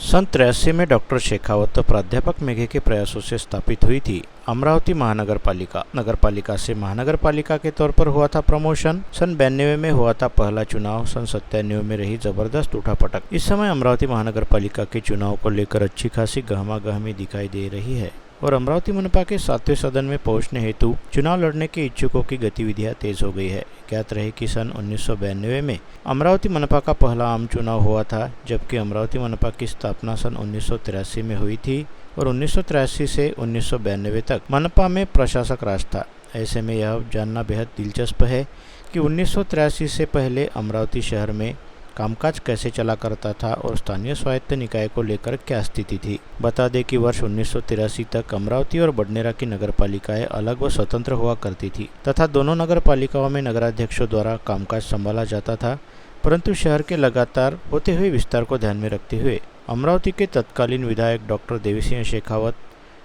सन 83 में डॉक्टर शेखावत प्राध्यापक मेघे के प्रयासों से स्थापित हुई थी अमरावती महानगर पालिका। नगर पालिका से महानगर पालिका के तौर पर हुआ था प्रमोशन। सन 92 में हुआ था पहला चुनाव। सन 97 में रही जबरदस्त उठापटक। इस समय अमरावती महानगर पालिका के चुनाव को लेकर अच्छी खासी गहमागहमी दिखाई दे रही है और अमरावती मनपा के 7वें सदन में पहुंचने हेतु चुनाव लड़ने के इच्छुकों की गतिविधियां तेज हो गई है। ज्ञात रहे कि सन 1992 में अमरावती मनपा का पहला आम चुनाव हुआ था, जबकि अमरावती मनपा की स्थापना सन 1983 में हुई थी और 1983 से 1992 तक मनपा में प्रशासक राज था। ऐसे में यह जानना बेहद दिलचस्प है कि 1983 से पहले अमरावती शहर में कामकाज कैसे चला करता था और स्थानीय स्वायत्त निकाय को लेकर क्या स्थिति थी। बता दें कि वर्ष 1983 तक अमरावती और बडनेरा की नगर पालिकाएं अलग व स्वतंत्र हुआ करती थी तथा दोनों नगर पालिकाओं में नगराध्यक्षों द्वारा कामकाज संभाला जाता था, परंतु शहर के लगातार होते हुए विस्तार को ध्यान में रखते हुए अमरावती के तत्कालीन विधायक डॉक्टर देवीसिंह शेखावत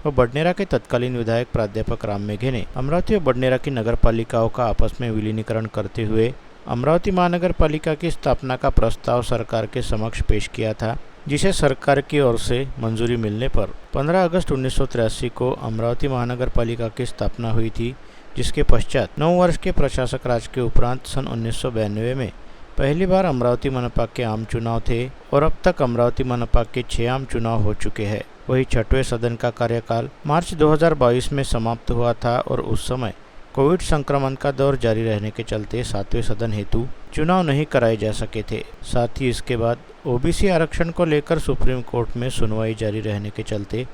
व बडनेरा के तत्कालीन विधायक प्राध्यापक राम मेघे ने अमरावती और बडनेरा की नगर पालिकाओं का आपस में विलीनीकरण करते हुए अमरावती महानगर पालिका की स्थापना का प्रस्ताव सरकार के समक्ष पेश किया था, जिसे सरकार की ओर से मंजूरी मिलने पर 15 अगस्त 1983 को अमरावती महानगर पालिका की स्थापना हुई थी, जिसके पश्चात 9 वर्ष के प्रशासक राज के उपरांत सन 1992 में पहली बार अमरावती मनपा के आम चुनाव थे और अब तक अमरावती मनपा के 6 आम चुनाव हो चुके हैं। वही 6वें सदन का कार्यकाल मार्च 2022 में समाप्त हुआ था और उस समय कोविड संक्रमण का दौर जारी रहने के चलते 7वें सदन हेतु चुनाव नहीं कराए जा सके थे। साथ ही इसके बाद ओबीसी आरक्षण को लेकर सुप्रीम कोर्ट में सुनवाई जारी रहने के चलते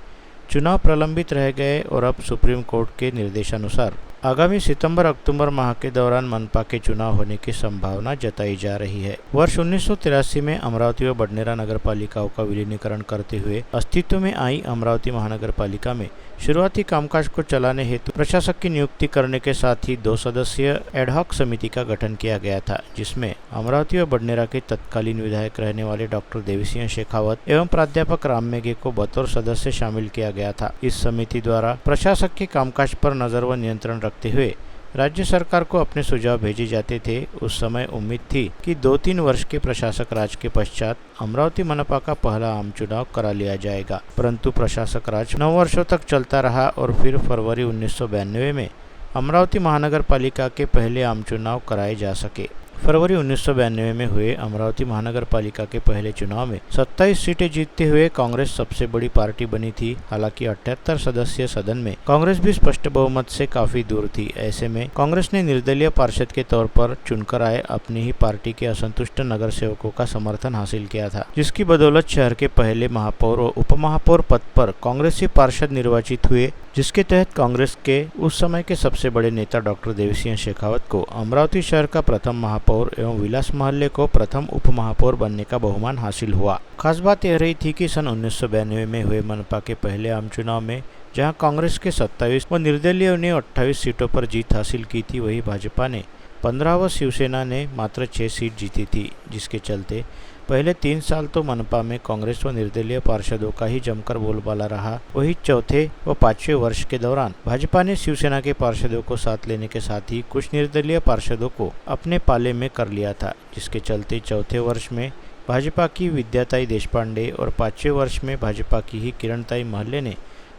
चुनाव प्रलंबित रह गए और अब सुप्रीम कोर्ट के निर्देशानुसार आगामी सितंबर-अक्टूबर माह के दौरान मनपा के चुनाव होने की संभावना जताई जा रही है। वर्ष 1983 में अमरावती व बडनेरा नगर पालिकाओं का विलीनीकरण करते हुए अस्तित्व में आई अमरावती महानगर पालिका में शुरुआती कामकाज को चलाने हेतु प्रशासक की नियुक्ति करने के साथ ही 2 सदस्यीय एडहॉक समिति का गठन किया गया था, जिसमें अमरावती व बडनेरा के तत्कालीन विधायक रहने वाले डॉक्टर देवीसिंह शेखावत एवं प्राध्यापक राम मेघे को बतौर सदस्य शामिल किया गया था। इस समिति द्वारा प्रशासक के कामकाज पर नजर व नियंत्रण रखते हुए राज्य सरकार को अपने सुझाव भेजे जाते थे। उस समय उम्मीद थी कि 2-3 वर्ष के प्रशासक राज के पश्चात अमरावती मनपा का पहला आम चुनाव करा लिया जाएगा, परंतु प्रशासक राज 9 वर्षों तक चलता रहा और फिर फरवरी 1992 में अमरावती महानगर पालिका के पहले आम चुनाव कराए जा सके। फरवरी 1992 में हुए अमरावती महानगर पालिका के पहले चुनाव में 27 सीटें जीतते हुए कांग्रेस सबसे बड़ी पार्टी बनी थी। हालांकि 78 सदस्यीय सदन में कांग्रेस भी स्पष्ट बहुमत से काफी दूर थी। ऐसे में कांग्रेस ने निर्दलीय पार्षद के तौर पर चुनकर आए अपनी ही पार्टी के असंतुष्ट नगर सेवकों का समर्थन हासिल किया था, जिसकी बदौलत शहर के पहले महापौर और उपमहापौर पद पर कांग्रेसी पार्षद निर्वाचित हुए, जिसके तहत कांग्रेस के उस समय के सबसे बड़े नेता डॉक्टर देवीसिंह शेखावत को अमरावती शहर का प्रथम महापौर एवं विलास महल्ले को प्रथम उपमहापौर बनने का बहुमान हासिल हुआ। खास बात यह रही थी कि सन 1992 में हुए मनपा के पहले आम चुनाव में जहां कांग्रेस के 27 व निर्दलीय ने 28 सीटों पर जीत हासिल की थी, वही भाजपा ने 15 व शिवसेना ने मात्र 6 सीट जीती थी, जिसके चलते पहले 3 साल तो मनपा में कांग्रेस व निर्दलीय पार्षदों का ही जमकर बोलबाला रहा। वही चौथे व 5वें वर्ष के दौरान भाजपा ने शिवसेना के पार्षदों को साथ लेने के साथ ही कुछ निर्दलीय पार्षदों को अपने पाले में कर लिया था, जिसके चलते चौथे वर्ष में भाजपा की विद्याताई देशपांडे और 5वें वर्ष में भाजपा की ही किरणताई महल्ले ने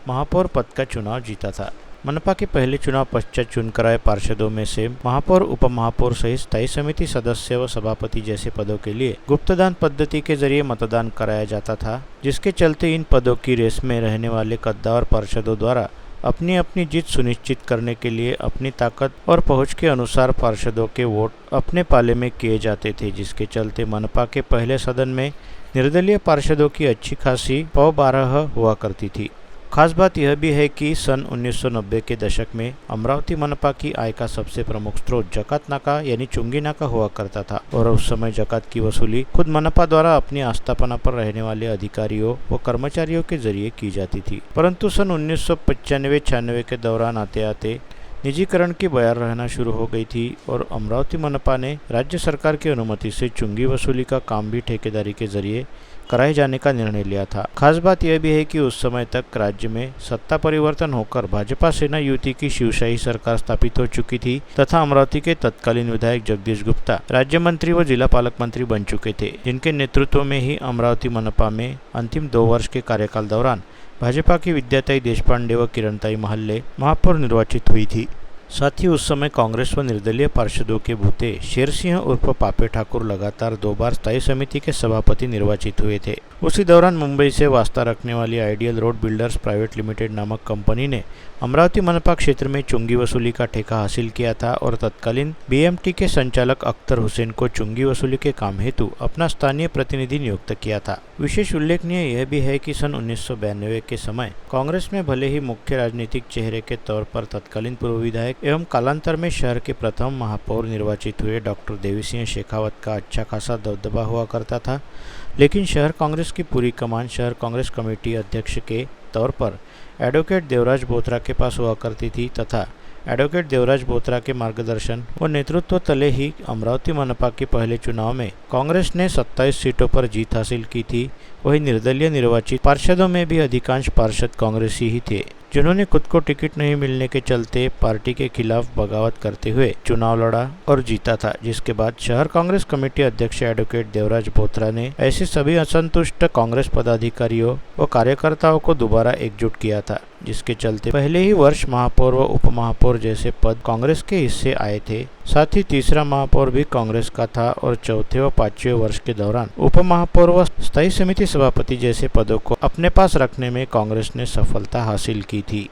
महापौर पद का चुनाव जीता था। मनपा के पहले चुनाव पश्चात चुनकर आए पार्षदों में से महापौर, उपमहापौर सहित स्थायी समिति सदस्य व सभापति जैसे पदों के लिए गुप्तदान पद्धति के जरिए मतदान कराया जाता था, जिसके चलते इन पदों की रेस में रहने वाले कद्दावर पार्षदों द्वारा अपनी अपनी जीत सुनिश्चित करने के लिए अपनी ताकत और पहुंच के अनुसार पार्षदों के वोट अपने पाले में किए जाते थे, जिसके चलते मनपा के पहले सदन में निर्दलीय पार्षदों की अच्छी खासी पौबारह हुआ करती थी। खास बात यह भी है कि सन 1990 के दशक में अमरावती मनपा की आय का सबसे प्रमुख स्रोत जकात नाका यानी चुंगी नाका हुआ करता था और उस समय जकात की वसूली खुद मनपा द्वारा अपनी आस्थापना पर रहने वाले अधिकारियों व कर्मचारियों के जरिए की जाती थी। परंतु सन 1995-96 के दौरान आते आते निजीकरण की बयार रहना शुरू हो गई थी और अमरावती मनपा ने राज्य सरकार की अनुमति से चुंगी वसूली का काम भी ठेकेदारी के जरिए कराए जाने का निर्णय लिया था। खास बात यह भी है कि उस समय तक राज्य में सत्ता परिवर्तन होकर भाजपा सेना युति की शिवशाही सरकार स्थापित हो चुकी थी तथा अमरावती के तत्कालीन विधायक जगदीश गुप्ता राज्य मंत्री व जिला पालक मंत्री बन चुके थे, जिनके नेतृत्व में ही अमरावती मनपा में अंतिम 2 वर्ष के कार्यकाल दौरान भाजपा की विद्याताई देशपांडे व किरणताई महल्ले महापौर निर्वाचित हुई थी। साथ ही उस समय कांग्रेस व निर्दलीय पार्षदों के भूते शेर सिंह उर्फ पापे ठाकुर लगातार 2 बार स्थायी समिति के सभापति निर्वाचित हुए थे। उसी दौरान मुंबई से वास्ता रखने वाली ideal road builders private limited नामक कंपनी ने अमरावती मनपा क्षेत्र में चुंगी वसूली का ठेका हासिल किया था और तत्कालीन बीएमटी के संचालक अख्तर हुसैन को चुंगी वसूली के काम हेतु अपना स्थानीय प्रतिनिधि नियुक्त किया था। विशेष उल्लेखनीय यह भी है कि सन 1992 के समय कांग्रेस में भले ही मुख्य राजनीतिक चेहरे के तौर पर तत्कालीन पूर्व विधायक एवं कालांतर में शहर के प्रथम महापौर निर्वाचित हुए डॉक्टर देवी सिंह शेखावत का अच्छा खासा दबदबा हुआ करता था, लेकिन शहर कांग्रेस की पूरी कमान शहर कांग्रेस कमेटी अध्यक्ष के तौर पर एडवोकेट देवराज बोथरा के पास हुआ करती थी तथा एडवोकेट देवराज बोथरा के मार्गदर्शन व नेतृत्व तले ही अमरावती मनपा के पहले चुनाव में कांग्रेस ने 27 सीटों पर जीत हासिल की थी। वहीं निर्दलीय निर्वाचित पार्षदों में भी अधिकांश पार्षद कांग्रेसी ही थे, जिन्होंने खुद को टिकट नहीं मिलने के चलते पार्टी के खिलाफ बगावत करते हुए चुनाव लड़ा और जीता था, जिसके बाद शहर कांग्रेस कमेटी अध्यक्ष एडवोकेट देवराज बोथरा ने ऐसे सभी असंतुष्ट कांग्रेस पदाधिकारियों व कार्यकर्ताओं को दोबारा एकजुट किया था, जिसके चलते पहले ही वर्ष महापौर व उप महापौर जैसे पद कांग्रेस के हिस्से आए थे। साथ ही तीसरा महापौर भी कांग्रेस का था और चौथे व 5वें वर्ष के दौरान उप महापौर व स्थायी समिति सभापति जैसे पदों को अपने पास रखने में कांग्रेस ने सफलता हासिल की थी।